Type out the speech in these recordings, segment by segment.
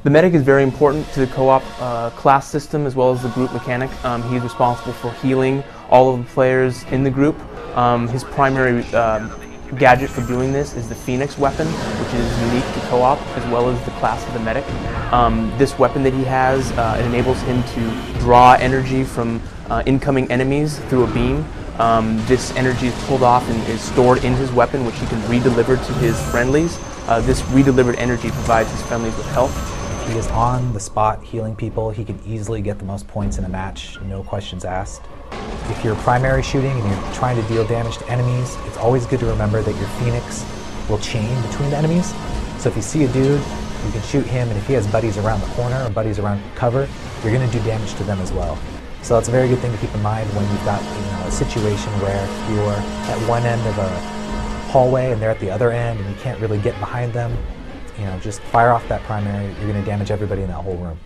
The medic is very important to the co-op class system as well as the group mechanic. He's responsible for healing all of the players in the group. His primary gadget for doing this is the Phoenix weapon, which is unique to co-op as well as the class of the medic. This weapon that he has it enables him to draw energy from incoming enemies through a beam. This energy is pulled off and is stored in his weapon, which he can re-deliver to his friendlies. This re-delivered energy provides his friendlies with health. He is on the spot healing people. He can easily get the most points in a match, no questions asked. If you're primary shooting and you're trying to deal damage to enemies, it's always good to remember that your Phoenix will chain between the enemies. So if you see a dude, you can shoot him, and if he has buddies around the corner or buddies around cover, you're going to do damage to them as well. So that's a very good thing to keep in mind when you've got a situation where you're at one end of a hallway and they're at the other end and you can't really get behind them. Just fire off that primary, you're going to damage everybody in that whole room.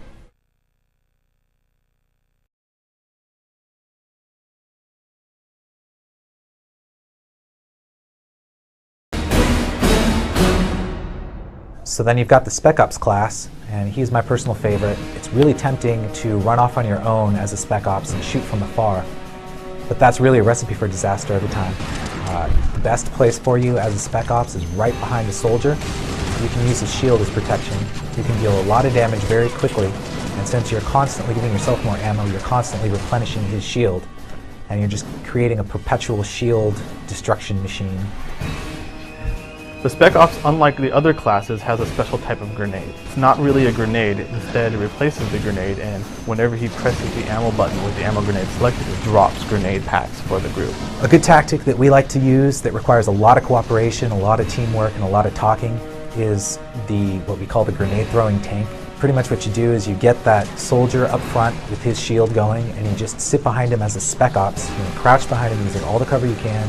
So then you've got the Spec Ops class, and he's my personal favorite. It's really tempting to run off on your own as a Spec Ops and shoot from afar, but that's really a recipe for disaster every time. The best place for you as a Spec Ops is right behind a soldier. You can use his shield as protection. You can deal a lot of damage very quickly, and since you're constantly giving yourself more ammo, you're constantly replenishing his shield, and you're just creating a perpetual shield destruction machine. The Spec Ops, unlike the other classes, has a special type of grenade. It's not really a grenade, instead it replaces the grenade, and whenever he presses the ammo button with the ammo grenade selected, it drops grenade packs for the group. A good tactic that we like to use that requires a lot of cooperation, a lot of teamwork, and a lot of talking is what we call the grenade throwing tank. Pretty much what you do is you get that soldier up front with his shield going, and you just sit behind him as a Spec Ops. You crouch behind him using all the cover you can,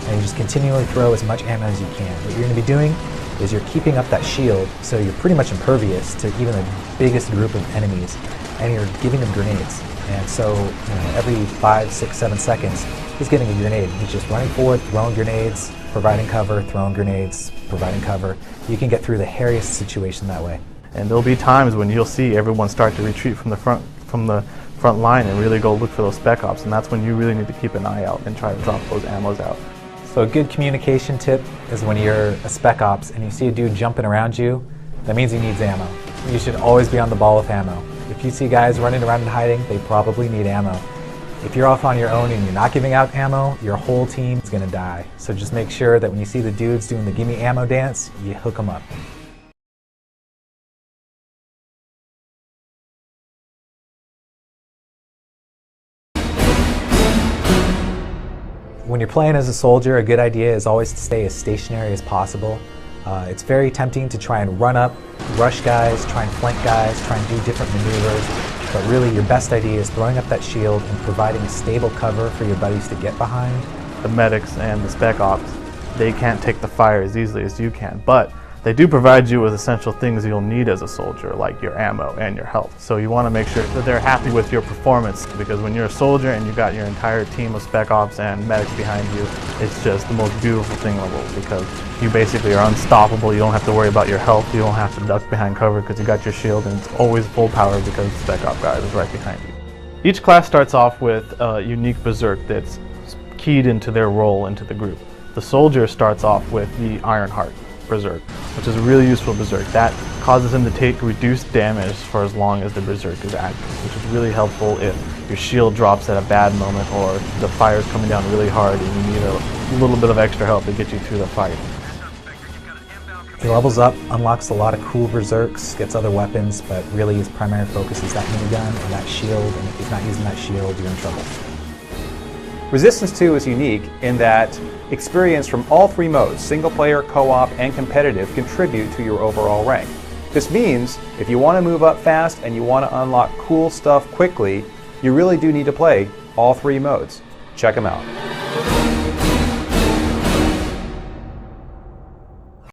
and you just continually throw as much ammo as you can. What you're going to be doing is you're keeping up that shield, so you're pretty much impervious to even the biggest group of enemies, and you're giving them grenades. And so every 5, 6, 7 seconds, he's getting a grenade. He's just running forward, throwing grenades, providing cover, throwing grenades, providing cover. You can get through the hairiest situation that way. And there'll be times when you'll see everyone start to retreat from the front line and really go look for those Spec Ops, and that's when you really need to keep an eye out and try to drop those ammos out. So a good communication tip is when you're a Spec Ops and you see a dude jumping around you, that means he needs ammo. You should always be on the ball with ammo. If you see guys running around and hiding, they probably need ammo. If you're off on your own and you're not giving out ammo, your whole team is going to die. So just make sure that when you see the dudes doing the gimme ammo dance, you hook them up. When you're playing as a soldier, a good idea is always to stay as stationary as possible. It's very tempting to try and run up, rush guys, try and flank guys, try and do different maneuvers, but really your best idea is throwing up that shield and providing a stable cover for your buddies to get behind. The medics and the Spec Ops, they can't take the fire as easily as you can, but they do provide you with essential things you'll need as a soldier, like your ammo and your health. So you want to make sure that they're happy with your performance, because when you're a soldier and you've got your entire team of Spec Ops and medics behind you, it's just the most beautiful thing in the world, because you basically are unstoppable. You don't have to worry about your health. You don't have to duck behind cover because you got your shield, and it's always full power because the Spec Ops guy is right behind you. Each class starts off with a unique berserk that's keyed into their role into the group. The soldier starts off with the Ironheart berserk, which is a really useful berserk. That causes him to take reduced damage for as long as the berserk is active, which is really helpful if your shield drops at a bad moment or the fire is coming down really hard and you need a little bit of extra help to get you through the fight. He levels up, unlocks a lot of cool berserks, gets other weapons, but really his primary focus is that minigun and that shield, and if he's not using that shield, you're in trouble. Resistance 2 is unique in that experience from all three modes, single player, co-op, and competitive, contribute to your overall rank. This means if you want to move up fast and you want to unlock cool stuff quickly, you really do need to play all three modes. Check them out.